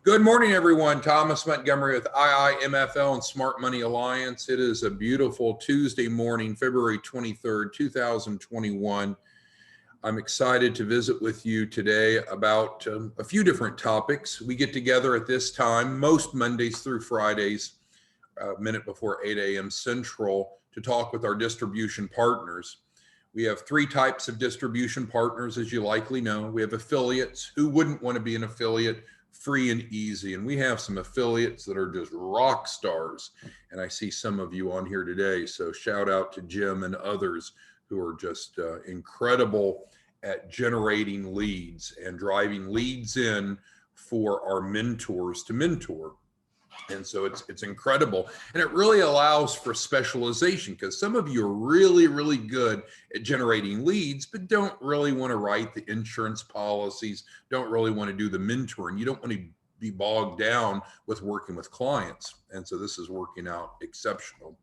Good morning, everyone. Thomas Montgomery with IIMFL and Smart Money Alliance. It is a beautiful Tuesday morning, February 23rd, 2021. I'm excited to visit with you today about a few different topics. We get together at this time, most Mondays through Fridays, a minute before 8 a.m. Central, to talk with our distribution partners. We have three types of distribution partners, as you likely know. We have affiliates. Who wouldn't want to be an affiliate? Free and easy. And we have some affiliates that are just rock stars. And I see some of you on here today. So shout out to Jim and others who are just incredible at generating leads and driving leads in for our mentors to mentor. And so it's incredible. And it really allows for specialization because some of you are really, really good at generating leads, but don't really want to write the insurance policies, don't really want to do the mentoring. You don't want to be bogged down with working with clients. And so this is working out exceptional.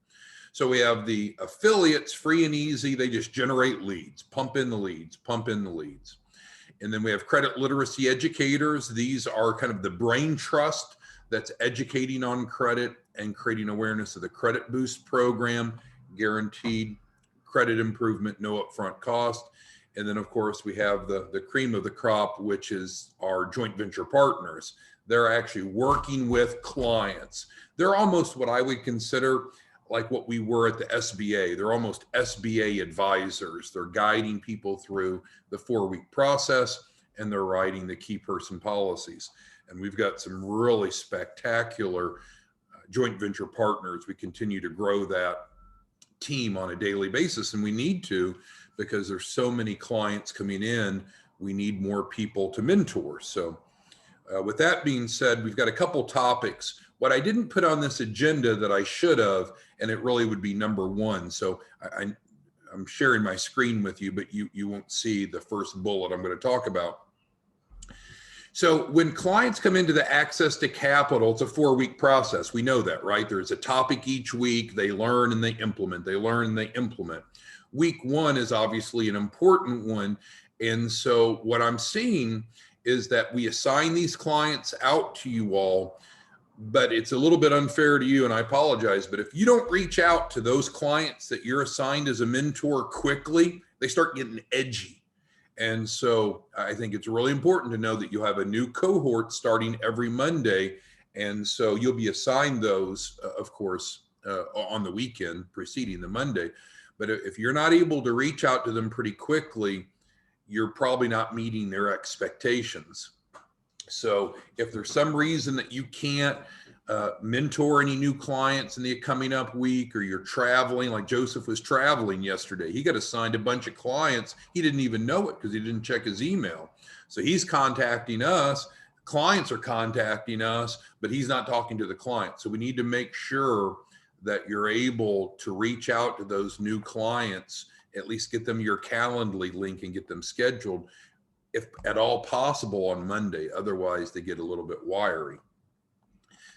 So we have the affiliates, free and easy. They just generate leads, pump in the leads, pump in the leads. And then we have credit literacy educators. These are kind of the brain trust that's educating on credit and creating awareness of the Credit Boost program, guaranteed credit improvement, no upfront cost. And then of course we have the cream of the crop, which is our joint venture partners. They're actually working with clients. They're almost what I would consider like what we were at the SBA. They're almost SBA advisors. They're guiding people through the 4-week process and they're writing the key person policies. And we've got some really spectacular joint venture partners. We continue to grow that team on a daily basis, and we need to because there's so many clients coming in. We need more people to mentor. So with that being said, we've got a couple topics. What I didn't put on this agenda that I should have, and it really would be number one. So I'm sharing my screen with you, but you won't see the first bullet I'm going to talk about. So when clients come into the access to capital, it's a 4-week process. We know that, right? There's a topic each week. They learn and they implement. They learn and they implement. Week 1 is obviously an important one. And so what I'm seeing is that we assign these clients out to you all, but it's a little bit unfair to you, and I apologize, but if you don't reach out to those clients that you're assigned as a mentor quickly, they start getting edgy. And so I think it's really important to know that you have a new cohort starting every Monday. And so you'll be assigned those, of course, on the weekend preceding the Monday. But if you're not able to reach out to them pretty quickly, you're probably not meeting their expectations. So if there's some reason that you can't mentor any new clients in the coming up week, or you're traveling, like Joseph was traveling yesterday, he got assigned a bunch of clients. He didn't even know it because he didn't check his email. So he's contacting us, clients are contacting us, but he's not talking to the client. So we need to make sure that you're able to reach out to those new clients, at least get them your Calendly link and get them scheduled, if at all possible, on Monday. Otherwise they get a little bit wiry.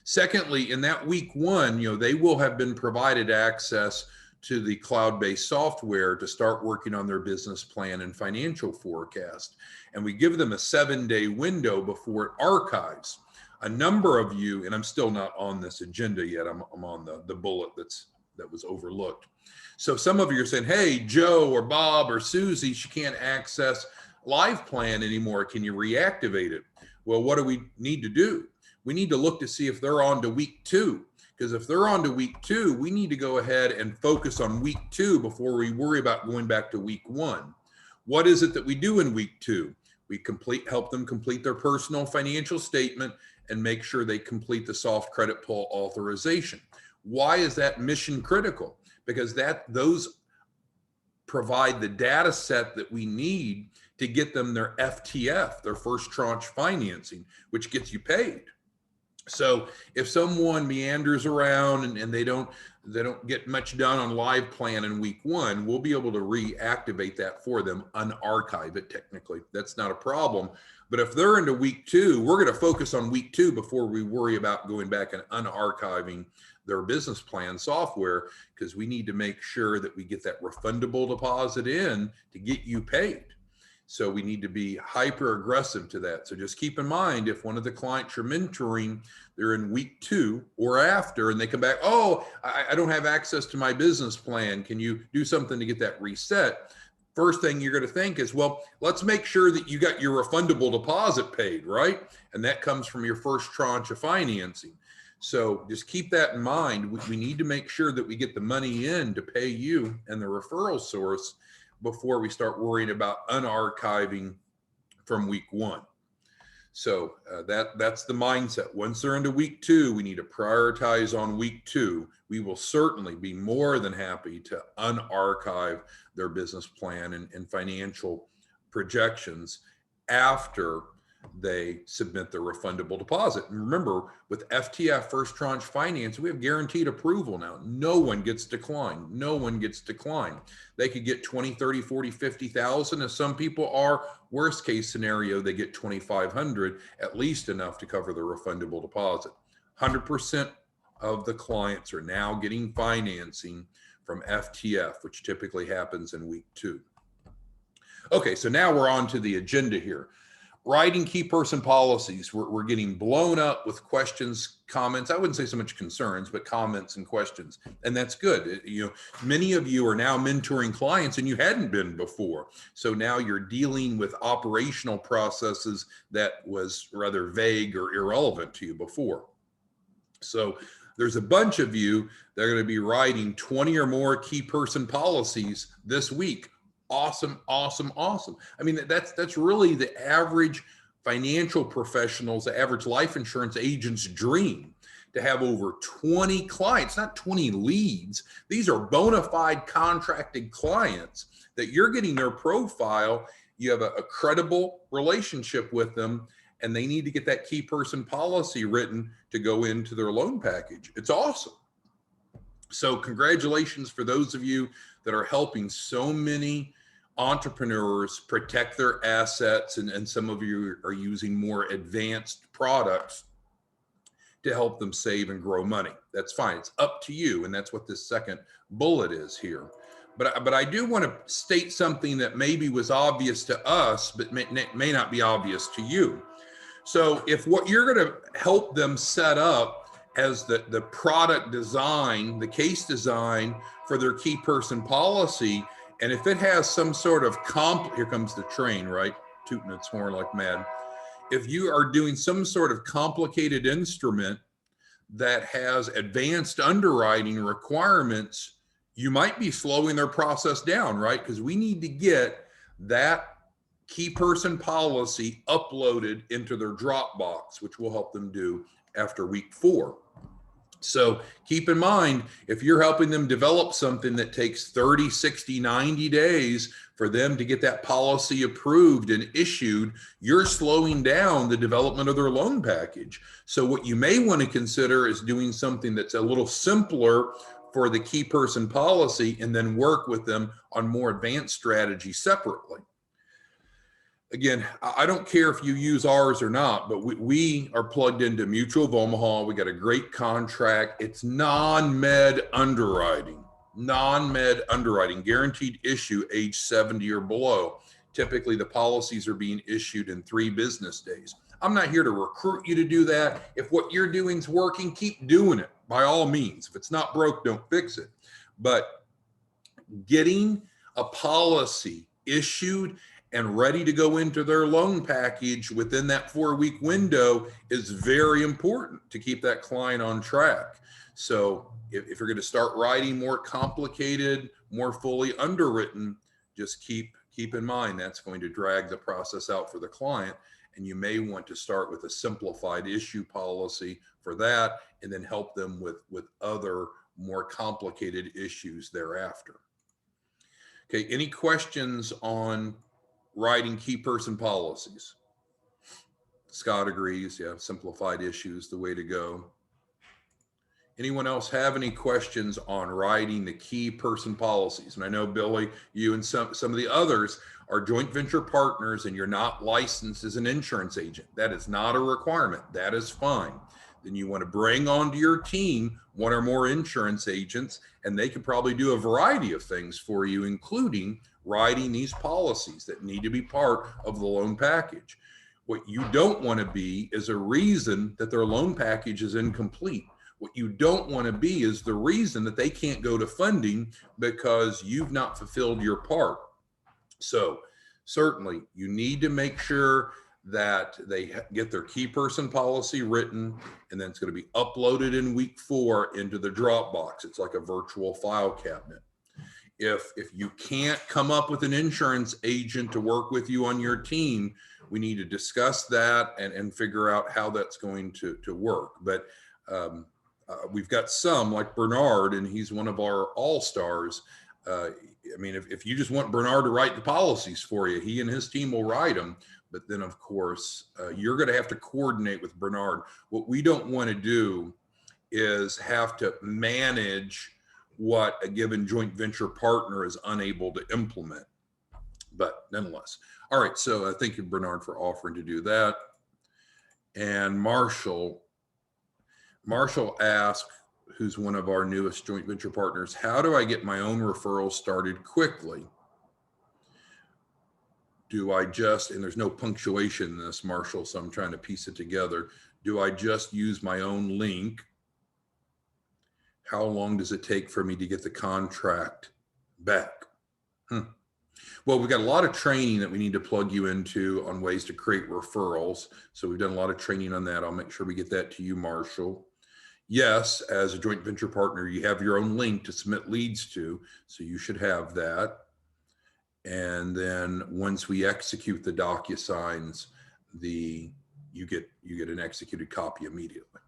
Secondly, in that week 1, they will have been provided access to the cloud-based software to start working on their business plan and financial forecast. And we give them a 7-day window before it archives. A number of you, and I'm still not on this agenda yet, I'm on the bullet that was overlooked. So some of you are saying, hey, Joe or Bob or Susie, she can't access Live Plan anymore. Can you reactivate it? Well, what do we need to do? We need to look to see if they're on to week 2, because if they're on to week 2, we need to go ahead and focus on week 2 before we worry about going back to week 1. What is it that we do in week 2? We help them complete their personal financial statement and make sure they complete the soft credit pull authorization. Why is that mission critical? Because those provide the data set that we need to get them their FTF, their first tranche financing, which gets you paid. So if someone meanders around and they don't get much done on Live Plan in week 1, we'll be able to reactivate that for them, unarchive it technically. That's not a problem. But if they're into week 2, we're going to focus on week 2 before we worry about going back and unarchiving their business plan software, because we need to make sure that we get that refundable deposit in to get you paid. So we need to be hyper aggressive to that. So just keep in mind, if one of the clients you're mentoring, they're in week 2 or after, and they come back, oh, I don't have access to my business plan. Can you do something to get that reset? First thing you're going to think is, well, let's make sure that you got your refundable deposit paid, right? And that comes from your first tranche of financing. So just keep that in mind. We need to make sure that we get the money in to pay you and the referral source before we start worrying about unarchiving from week 1. So that's the mindset. Once they're into week 2, we need to prioritize on week 2. We will certainly be more than happy to unarchive their business plan and financial projections after they submit their refundable deposit. And remember, with FTF, first tranche finance, we have guaranteed approval now. No one gets declined. No one gets declined. They could get 20, 30, 40, 50,000. If some people are, worst case scenario, they get 2,500, at least enough to cover the refundable deposit. 100% of the clients are now getting financing from FTF, which typically happens in week 2. Okay, so now we're on to the agenda here. Writing key person policies. We're getting blown up with questions, comments. I wouldn't say so much concerns, but comments and questions. And that's good. Many of you are now mentoring clients and you hadn't been before. So now you're dealing with operational processes that was rather vague or irrelevant to you before. So there's a bunch of you that are going to be writing 20 or more key person policies this week. Awesome, awesome, awesome. I mean, that's really the average financial professional's, the average life insurance agent's dream, to have over 20 clients, not 20 leads. These are bona fide contracted clients that you're getting their profile. You have a credible relationship with them, and they need to get that key person policy written to go into their loan package. It's awesome. So congratulations for those of you that are helping so many entrepreneurs protect their assets, and some of you are using more advanced products to help them save and grow money. That's fine. It's up to you, and that's what this second bullet is here. But I do want to state something that maybe was obvious to us, but may not be obvious to you. So if what you're going to help them set up as the product design, the case design for their key person policy, and if it has some sort of here comes the train, right? Tooting its horn like mad. If you are doing some sort of complicated instrument that has advanced underwriting requirements, you might be slowing their process down, right? Because we need to get that key person policy uploaded into their Dropbox, which will help them do after week 4. So keep in mind, if you're helping them develop something that takes 30, 60, 90 days for them to get that policy approved and issued, you're slowing down the development of their loan package. So what you may want to consider is doing something that's a little simpler for the key person policy, and then work with them on more advanced strategies separately. Again, I don't care if you use ours or not, but we are plugged into Mutual of Omaha. We got a great contract. It's non-med underwriting, guaranteed issue age 70 or below. Typically, the policies are being issued in 3 business days. I'm not here to recruit you to do that. If what you're doing is working, keep doing it by all means. If it's not broke, don't fix it. But getting a policy issued and ready to go into their loan package within that 4-week window is very important to keep that client on track. So if you're going to start writing more complicated, more fully underwritten, just keep in mind that's going to drag the process out for the client. And you may want to start with a simplified issue policy for that, and then help them with other more complicated issues thereafter. Okay, any questions on writing key person policies? Scott agrees. Yeah, simplified issues, the way to go. Anyone else have any questions on writing the key person policies? And I know, Billy, you and some of the others are joint venture partners and you're not licensed as an insurance agent. That is not a requirement. That is fine. Then you want to bring onto your team 1 or more insurance agents, and they can probably do a variety of things for you, including writing these policies that need to be part of the loan package. What you don't want to be is a reason that their loan package is incomplete. What you don't want to be is the reason that they can't go to funding because you've not fulfilled your part. So certainly you need to make sure that they get their key person policy written, and then it's going to be uploaded in week 4 into the Dropbox. It's like a virtual file cabinet. If you can't come up with an insurance agent to work with you on your team, we need to discuss that and figure out how that's going to work. But we've got some like Bernard, and he's one of our all-stars. I mean, if you just want Bernard to write the policies for you, he and his team will write them. But then, of course, you're going to have to coordinate with Bernard. What we don't want to do is have to manage what a given joint venture partner is unable to implement. But nonetheless. All right, so thank you, Bernard, for offering to do that. And Marshall asked, who's one of our newest joint venture partners, how do I get my own referrals started quickly? Do I just, and there's no punctuation in this, Marshall, so I'm trying to piece it together. Do I just use my own link? How long does it take for me to get the contract back? Well, we've got a lot of training that we need to plug you into on ways to create referrals. So we've done a lot of training on that. I'll make sure we get that to you, Marshall. Yes, as a joint venture partner, you have your own link to submit leads to, so you should have that. And then once we execute the DocuSigns, you get an executed copy immediately.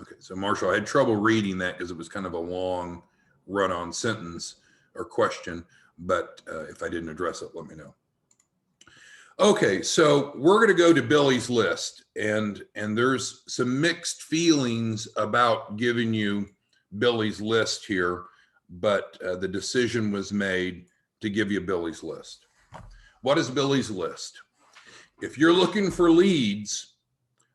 Okay, so Marshall, I had trouble reading that because it was kind of a long run-on sentence or question, but if I didn't address it, let me know. Okay, so we're going to go to Billy's list, and there's some mixed feelings about giving you Billy's list here, but the decision was made to give you Billy's list. What is Billy's list? If you're looking for leads,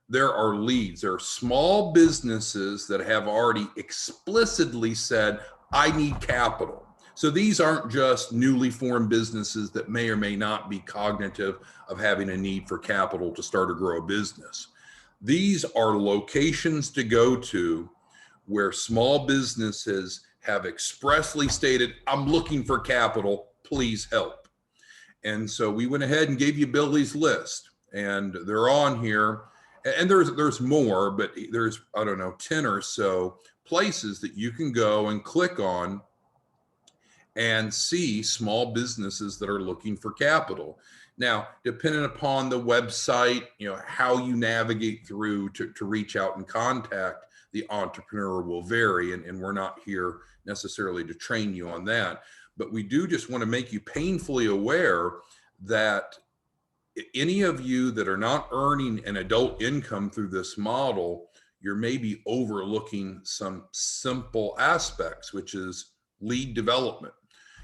there are leads. There are small businesses that have already explicitly said, I need capital. So these aren't just newly formed businesses that may or may not be cognitive of having a need for capital to start or grow a business. These are locations to go to where small businesses have expressly stated, I'm looking for capital, please help. And so we went ahead and gave you Billy's list, and they're on here. And there's more, but there's, I don't know, 10 or so places that you can go and click on and see small businesses that are looking for capital. Now, depending upon the website, how you navigate through to reach out and contact the entrepreneur will vary, and we're not here necessarily to train you on that. But we do just want to make you painfully aware that any of you that are not earning an adult income through this model, you're maybe overlooking some simple aspects, which is lead development.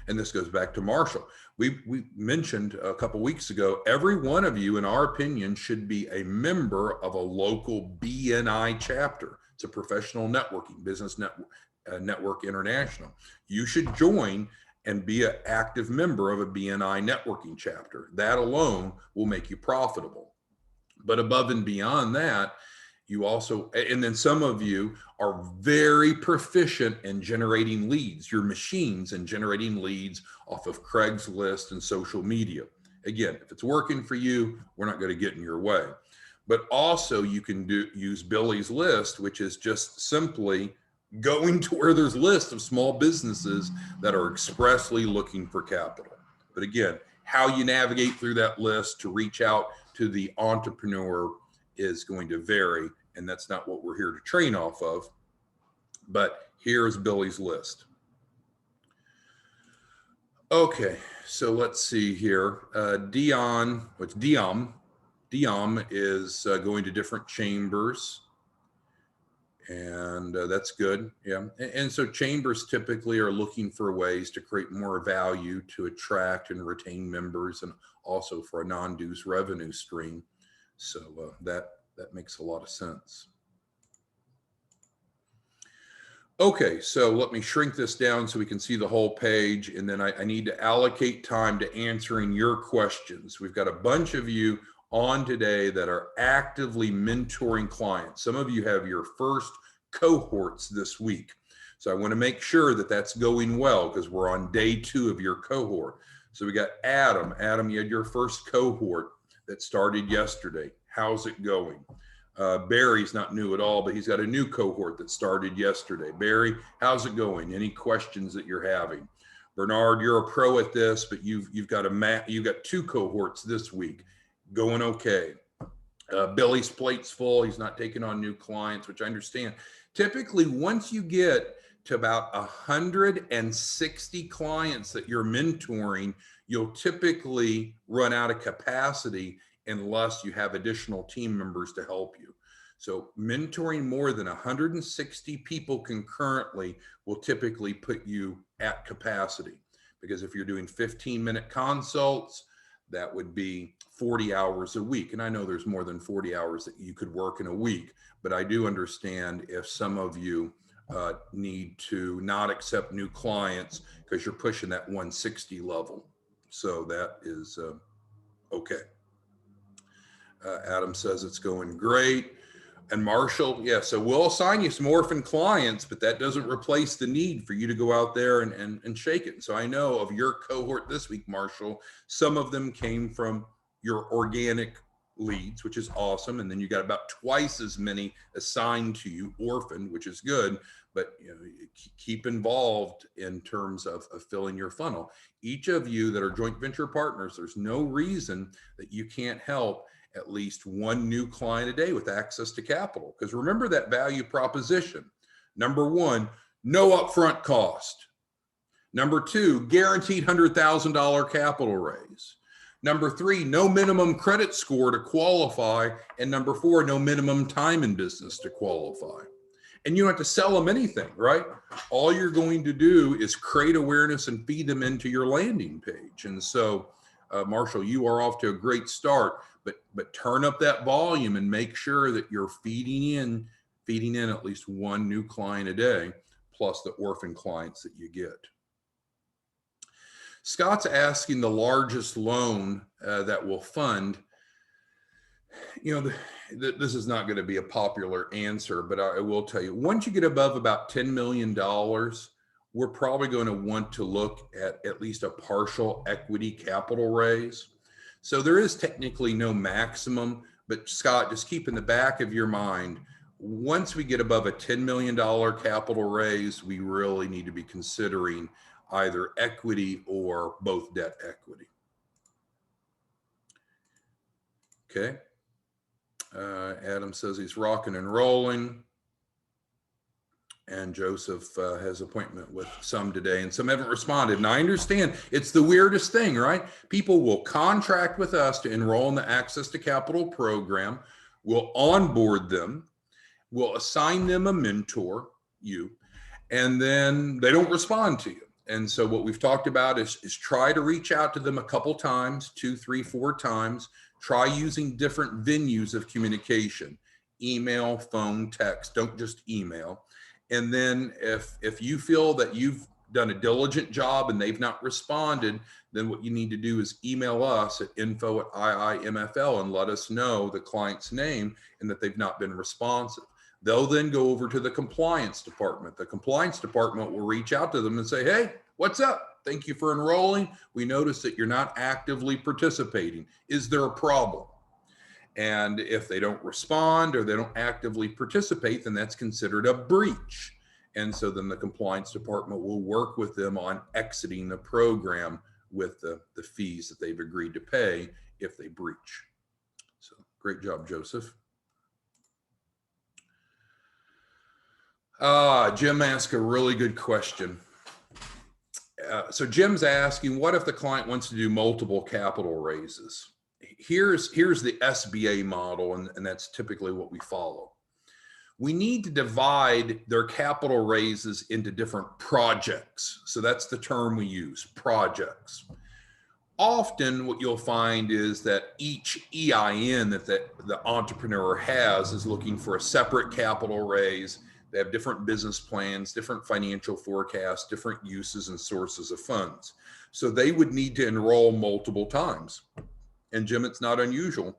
And this goes back to Marshall. We mentioned a couple weeks ago, every one of you, in our opinion, should be a member of a local BNI chapter. It's a professional networking, business network international. You should join and be an active member of a BNI networking chapter. That alone will make you profitable. But above and beyond that, you also, and then some of you are very proficient in generating leads, your machines in generating leads off of Craigslist and social media. Again, if it's working for you, we're not going to get in your way. But also you can use Billy's list, which is just simply going to where there's lists of small businesses that are expressly looking for capital. But again, how you navigate through that list to reach out to the entrepreneur is going to vary, and that's not what we're here to train off of. But here's Billy's list. Okay, so let's see here. Dion is going to different chambers. And that's good. Yeah. And so chambers typically are looking for ways to create more value to attract and retain members, and also for a non-dues revenue stream. So that makes a lot of sense. Okay, so let me shrink this down so we can see the whole page, and then I need to allocate time to answering your questions. We've got a bunch of you on today that are actively mentoring clients. Some of you have your first cohorts this week. So I want to make sure that that's going well because we're on day 2 of your cohort. So we got Adam. Adam, you had your first cohort that started yesterday. How's it going? Barry's not new at all, but he's got a new cohort that started yesterday. Barry, how's it going? Any questions that you're having? Bernard, you're a pro at this, but you've got you've got 2 cohorts this week. Going okay. Billy's plate's full. He's not taking on new clients, which I understand. Typically, once you get to about 160 clients that you're mentoring, you'll typically run out of capacity unless you have additional team members to help you. So mentoring more than 160 people concurrently will typically put you at capacity, because if you're doing 15-minute consults, that would be 40 hours a week. And I know there's more than 40 hours that you could work in a week, but I do understand if some of you need to not accept new clients because you're pushing that 160 level. So that is okay. Adam says it's going great. And Marshall, yeah, so we'll assign you some orphan clients, but that doesn't replace the need for you to go out there and shake it. So I know of your cohort this week, Marshall, some of them came from your organic leads, which is awesome. And then you got about twice as many assigned to you orphan, which is good, but you know, keep involved in terms of filling your funnel. Each of you that are joint venture partners, there's no reason that you can't help at least 1 new client a day with access to capital. Because remember that value proposition. Number 1, no upfront cost. Number 2, guaranteed $100,000 capital raise. Number 3, no minimum credit score to qualify. And number 4, no minimum time in business to qualify. And you don't have to sell them anything, right? All you're going to do is create awareness and feed them into your landing page. And so, Marshall, you are off to a great start, but turn up that volume and make sure that you're feeding in at least 1 new client a day, plus the orphan clients that you get. Scott's asking the largest loan that will fund. You know, this is not going to be a popular answer, but I will tell you, once you get above about $10 million, we're probably going to want to look at least a partial equity capital raise. So there is technically no maximum, but Scott, just keep in the back of your mind, once we get above a $10 million capital raise, we really need to be considering either equity or both debt equity. Okay. Adam says he's rocking and rolling. And Joseph has appointment with some today, and some haven't responded. And I understand it's the weirdest thing, right? People will contract with us to enroll in the Access to Capital program. We'll onboard them. We'll assign them a mentor, you, and then they don't respond to you. And so what we've talked about is try to reach out to them a couple times, 2, 3, 4 times. Try using different venues of communication, email, phone, text. Don't just email. And then if you feel that you've done a diligent job and they've not responded, then what you need to do is email us at info@iimfl and let us know the client's name and that they've not been responsive. They'll then go over to the compliance department. The compliance department will reach out to them and say, hey, what's up? Thank you for enrolling. We noticed that you're not actively participating. Is there a problem? And if they don't respond or they don't actively participate, then that's considered a breach. And so then the compliance department will work with them on exiting the program with the fees that they've agreed to pay if they breach. So great job, Joseph. Jim asked a really good question. So Jim's asking, what if the client wants to do multiple capital raises? Here's the SBA model, and that's typically what we follow. We need to divide their capital raises into different projects. So that's the term we use, projects. Often what you'll find is that each EIN that the entrepreneur has is looking for a separate capital raise. They have different business plans, different financial forecasts, different uses and sources of funds. So they would need to enroll multiple times. And Jim, it's not unusual.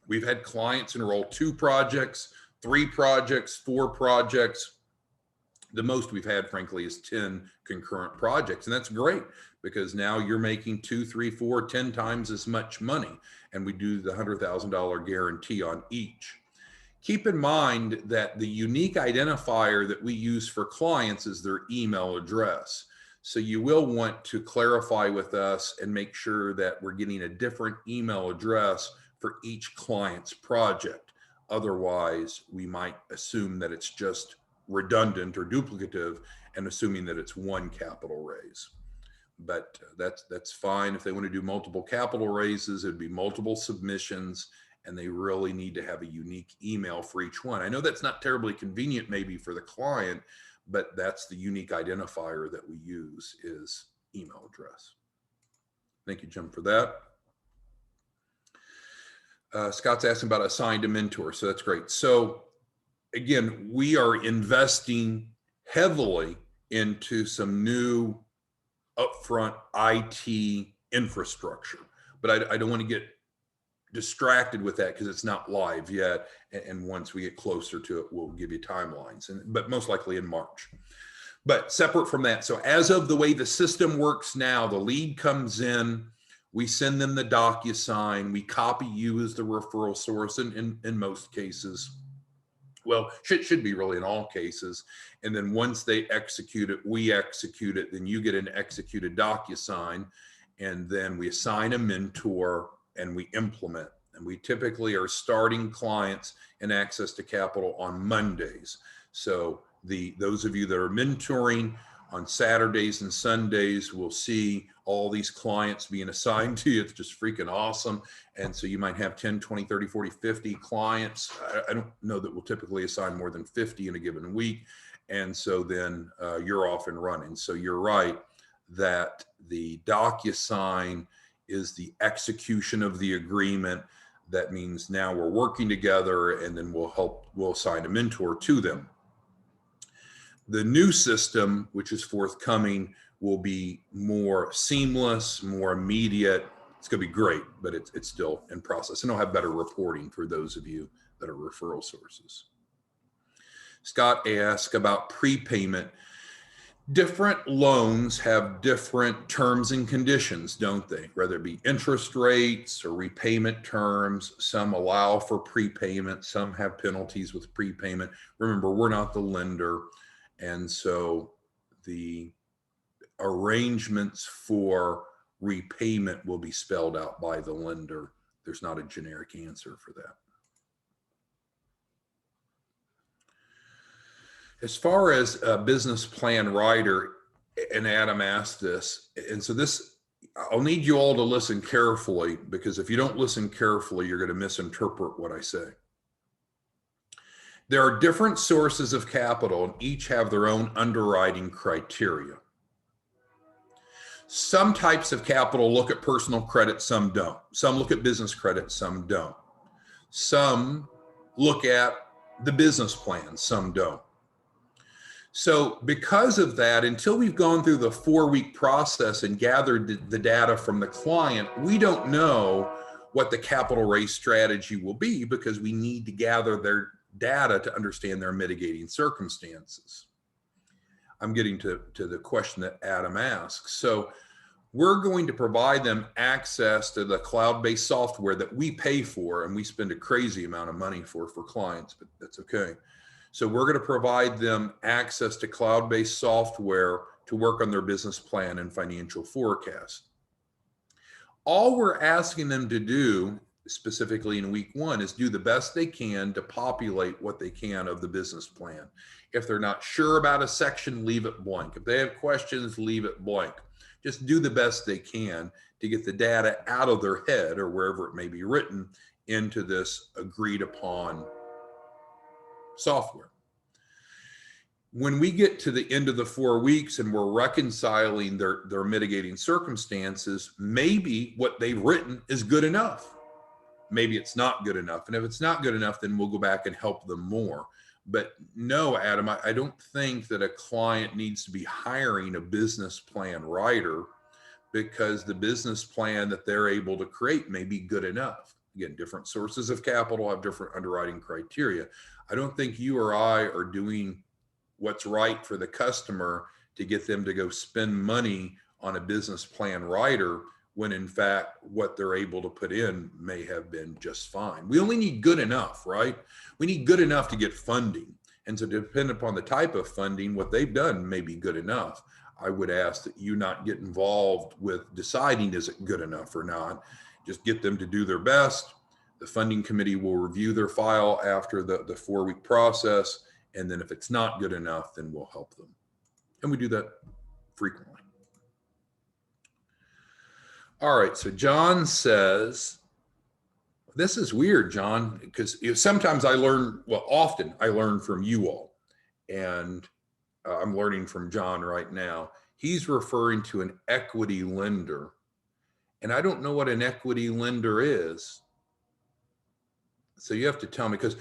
We've had clients enroll 2 projects, 3 projects, 4 projects. The most we've had, frankly, is 10 concurrent projects. And that's great because now you're making 2, 3, 4, 10 times as much money. And we do the $100,000 guarantee on each. Keep in mind that the unique identifier that we use for clients is their email address. So you will want to clarify with us and make sure that we're getting a different email address for each client's project. Otherwise, we might assume that it's just redundant or duplicative and assuming that it's one capital raise. But that's fine. If they want to do multiple capital raises, it'd be multiple submissions, and they really need to have a unique email for each one. I know that's not terribly convenient maybe for the client, but that's the unique identifier that we use is email address. Thank you, Jim, for that. Scott's asking about assigned a mentor, so that's great. So again, we are investing heavily into some new upfront IT infrastructure, but I don't want to get distracted with that because it's not live yet. And once we get closer to it, we'll give you timelines, but most likely in March. But separate from that, so as of the way the system works now, the lead comes in, we send them the DocuSign, we copy you as the referral source in most cases. Well, should be really in all cases. And then once they execute it, we execute it, then you get an executed DocuSign, and then we assign a mentor and we implement. And we typically are starting clients in Access to Capital on Mondays. So those of you that are mentoring on Saturdays and Sundays will see all these clients being assigned to you. It's just freaking awesome. And so you might have 10, 20, 30, 40, 50 clients. I don't know that we'll typically assign more than 50 in a given week. And so then you're off and running. So you're right that the DocuSign is the execution of the agreement. That means now we're working together, and then we'll assign a mentor to them. The new system, which is forthcoming, will be more seamless, more immediate. It's going to be great, but it's still in process. And I'll have better reporting for those of you that are referral sources. Scott asked about prepayment. Different loans have different terms and conditions, don't they? Whether it be interest rates or repayment terms. Some allow for prepayment, some have penalties with prepayment. Remember, we're not the lender. And so the arrangements for repayment will be spelled out by the lender. There's not a generic answer for that. As far as a business plan writer, and Adam asked this, and so this, I'll need you all to listen carefully, because if you don't listen carefully, you're going to misinterpret what I say. There are different sources of capital, and each have their own underwriting criteria. Some types of capital look at personal credit, some don't. Some look at business credit, some don't. Some look at the business plan, some don't. So because of that, until we've gone through the 4-week process and gathered the data from the client, we don't know what the capital raise strategy will be, because we need to gather their data to understand their mitigating circumstances. I'm getting to the question that Adam asks. So we're going to provide them access to the cloud-based software that we pay for, and we spend a crazy amount of money for clients, but that's okay. So we're going to provide them access to cloud-based software to work on their business plan and financial forecast. All we're asking them to do, specifically in week 1, is do the best they can to populate what they can of the business plan. If they're not sure about a section, leave it blank. If they have questions, leave it blank. Just do the best they can to get the data out of their head, or wherever it may be written, into this agreed upon software. When we get to the end of the 4 weeks and we're reconciling their mitigating circumstances, maybe what they've written is good enough. Maybe it's not good enough. And if it's not good enough, then we'll go back and help them more. But no, Adam, I don't think that a client needs to be hiring a business plan writer, because the business plan that they're able to create may be good enough. Again, different sources of capital have different underwriting criteria. I don't think you or I are doing what's right for the customer to get them to go spend money on a business plan writer, when in fact what they're able to put in may have been just fine. We only need good enough, right? We need good enough to get funding. And so depending upon the type of funding, what they've done may be good enough. I would ask that you not get involved with deciding is it good enough or not. Just get them to do their best. The funding committee will review their file after the 4-week process. And then if it's not good enough, then we'll help them. And we do that frequently. All right, so John says, this is weird, John, because sometimes I learn, well, often I learn from you all. And I'm learning from John right now. He's referring to an equity lender. And I don't know what an equity lender is. So you have to tell me, because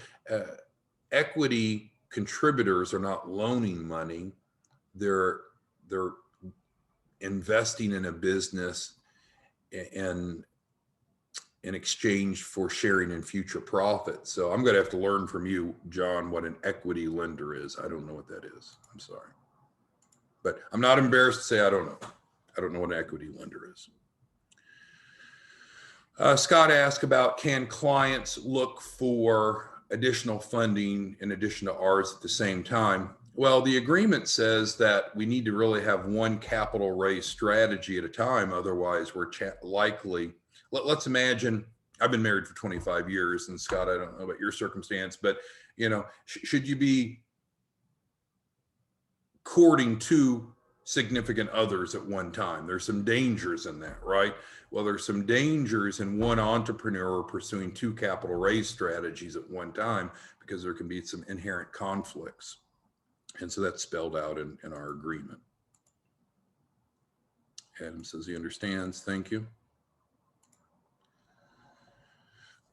equity contributors are not loaning money. They're investing in a business in exchange for sharing in future profits. So I'm going to have to learn from you, John, what an equity lender is. I don't know what that is. I'm sorry. But I'm not embarrassed to say I don't know. I don't know what an equity lender is. Scott asked about, can clients look for additional funding in addition to ours at the same time? Well, the agreement says that we need to really have one capital raise strategy at a time. Otherwise, we're likely, let's imagine, I've been married for 25 years, and Scott, I don't know about your circumstance, but should you be courting two significant others at one time? There's some dangers in that, right? Well, there's some dangers in one entrepreneur pursuing two capital raise strategies at one time, because there can be some inherent conflicts. And so that's spelled out in our agreement. Adam says he understands. Thank you.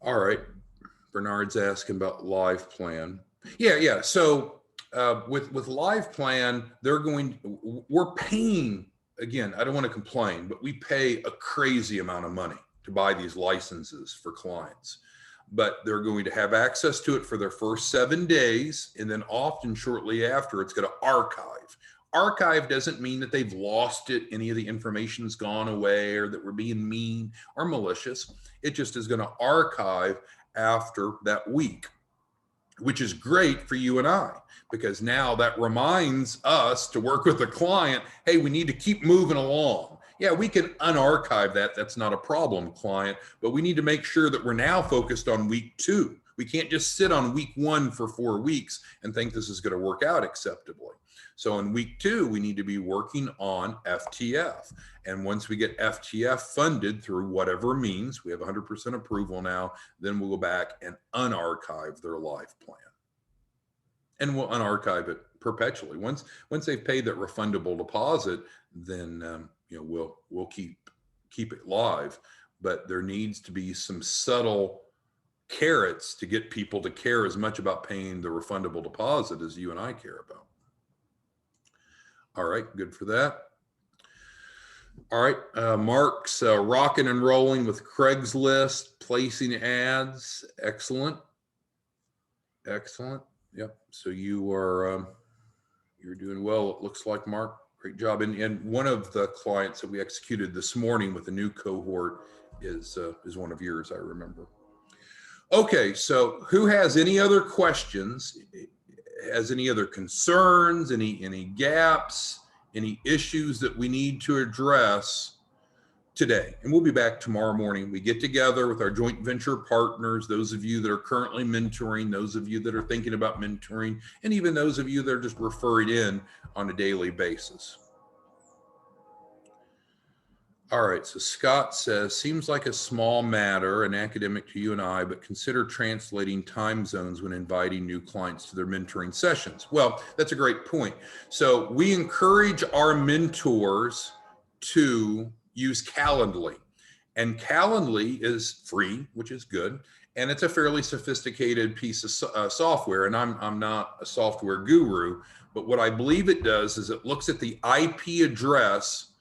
All right. Bernard's asking about Live Plan. Yeah. So with Live Plan, we're paying, again, I don't want to complain, but we pay a crazy amount of money to buy these licenses for clients. But they're going to have access to it for their first 7 days. And then often shortly after, it's going to archive. Archive doesn't mean that they've lost it, any of the information's gone away, or that we're being mean or malicious. It just is going to archive after that week, which is great for you and I, because now that reminds us to work with the client. Hey, we need to keep moving along. Yeah, we can unarchive that. That's not a problem, client, but we need to make sure that we're now focused on week 2. We can't just sit on week 1 for 4 weeks and think this is going to work out acceptably. So in week 2, we need to be working on FTF. And once we get FTF funded through whatever means, we have 100% approval now, then we'll go back and unarchive their Live Plan. And we'll unarchive it perpetually. Once they've paid that refundable deposit, then we'll keep it live. But there needs to be some subtle carrots to get people to care as much about paying the refundable deposit as you and I care about. All right, good for that. All right, Mark's rocking and rolling with Craigslist, placing ads. Excellent. Yep. So you're doing well, it looks like, Mark. Great job. And one of the clients that we executed this morning with a new cohort is one of yours, I remember. Okay, so who has any other questions? Has any other concerns, any gaps, any issues that we need to address today? And we'll be back tomorrow morning. We get together with our joint venture partners, those of you that are currently mentoring, those of you that are thinking about mentoring, and even those of you that are just referring in on a daily basis. All right, so Scott says, seems like a small matter, an academic to you and I, but consider translating time zones when inviting new clients to their mentoring sessions. Well, that's a great point. So we encourage our mentors to use Calendly. And Calendly is free, which is good. and it's a fairly sophisticated piece of software. And I'm not a software guru, but what I believe it does is it looks at the IP address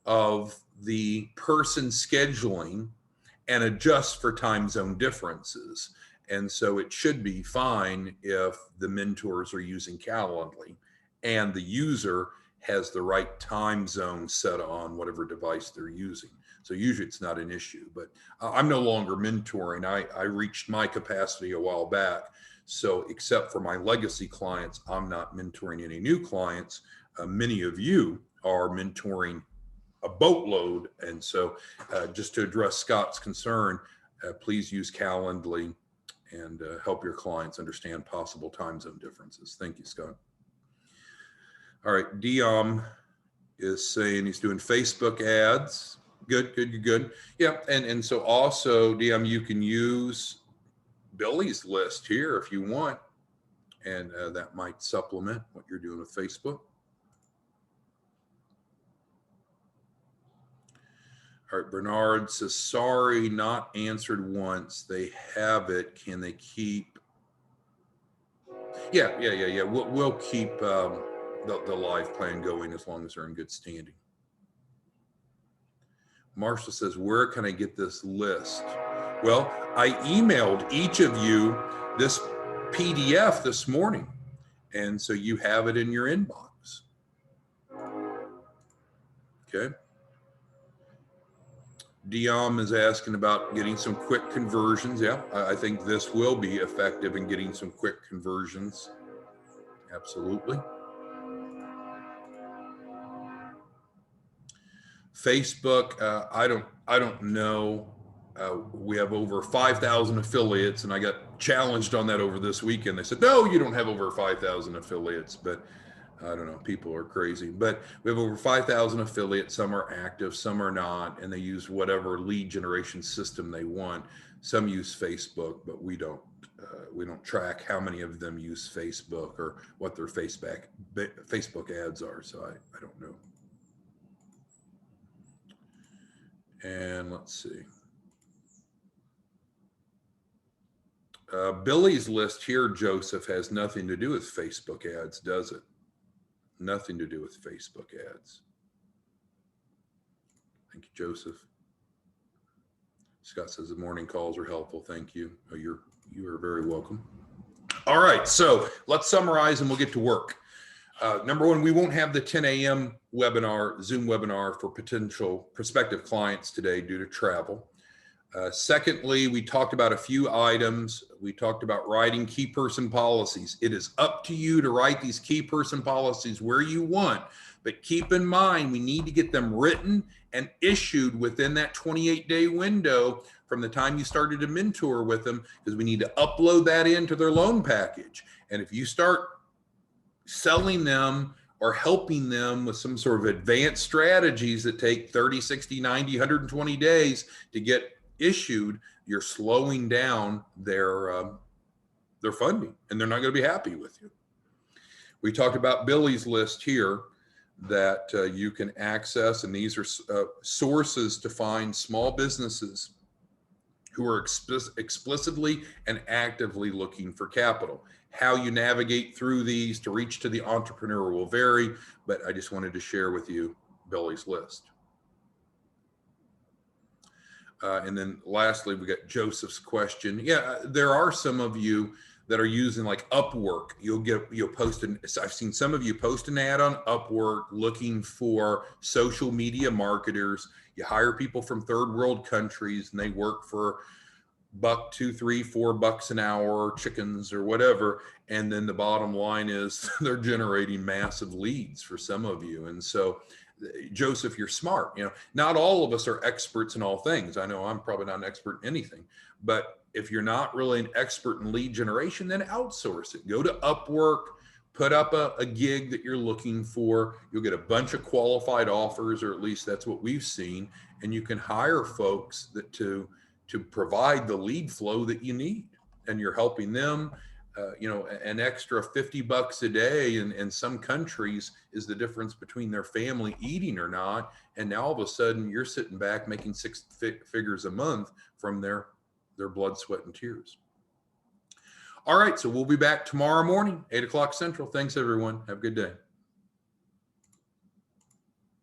of the person scheduling and adjusts for time zone differences. And so it should be fine if the mentors are using Calendly and the user has the right time zone set on whatever device they're using. So usually it's not an issue, but I'm no longer mentoring. I reached my capacity a while back. So except for my legacy clients, I'm not mentoring any new clients. Many of you are mentoring a boatload. And so just to address Scott's concern, please use Calendly and help your clients understand possible time zone differences. Thank you, Scott. All right, Diom is saying he's doing Facebook ads. Good. Yeah, and so also, Diom, you can use Billy's list here if you want, and that might supplement what you're doing with Facebook. All right, Bernard says, sorry, not answered once. They have it. Can they keep? Yeah. We'll keep the live plan going as long as they're in good standing. Marshall says, where can I get this list? Well, I emailed each of you this PDF this morning, and so you have it in your inbox. Okay. Diom is asking about getting some quick conversions. Yeah, I think this will be effective in getting some quick conversions. Absolutely. Facebook, I don't know. We have over 5,000 affiliates, and I got challenged on that over this weekend. They said, no, you don't have over 5,000 affiliates, but I don't know, people are crazy. But we have over 5,000 affiliates. Some are active, some are not, and they use whatever lead generation system they want. Some use Facebook, but we don't track how many of them use Facebook or what their Facebook ads are. So I don't know. And let's see. Billy's list here, Joseph, has nothing to do with Facebook ads, does it? Nothing to do with Facebook ads. Thank you, Joseph. Scott says the morning calls are helpful. Thank you. Oh, you are very welcome. All right, so let's summarize and we'll get to work. Number one, we won't have the 10 a.m. webinar, Zoom webinar for potential prospective clients today due to travel. Secondly, we talked about a few items. We talked about writing key person policies. It is up to you to write these key person policies where you want, but keep in mind, we need to get them written and issued within that 28-day window from the time you started to mentor with them, because we need to upload that into their loan package. And if you start selling them or helping them with some sort of advanced strategies that take 30, 60, 90, 120 days to get issued, you're slowing down their funding, and they're not going to be happy with you. We talked about Billy's list here that you can access, and these are sources to find small businesses who are explicitly and actively looking for capital. How you navigate through these to reach to the entrepreneur will vary, but I just wanted to share with you Billy's list. And then lastly, we got Joseph's question. Yeah, there are some of you that are using like Upwork. You'll post I've seen some of you post an ad on Upwork looking for social media marketers. You hire people from third world countries and they work for $1, $2, $3, $4 an hour, chickens or whatever. And then the bottom line is they're generating massive leads for some of you. And so Joseph, you're smart. Not all of us are experts in all things. I know I'm probably not an expert in anything, but if you're not really an expert in lead generation, then outsource it. Go to Upwork, put up a gig that you're looking for. You'll get a bunch of qualified offers, or at least that's what we've seen. And you can hire folks to provide the lead flow that you need. And you're helping them. An extra $50 a day in some countries is the difference between their family eating or not. And now all of a sudden you're sitting back making 6 figures a month from their their blood, sweat, and tears. All right, so we'll be back tomorrow morning, 8 o'clock Central. Thanks, everyone. Have a good day.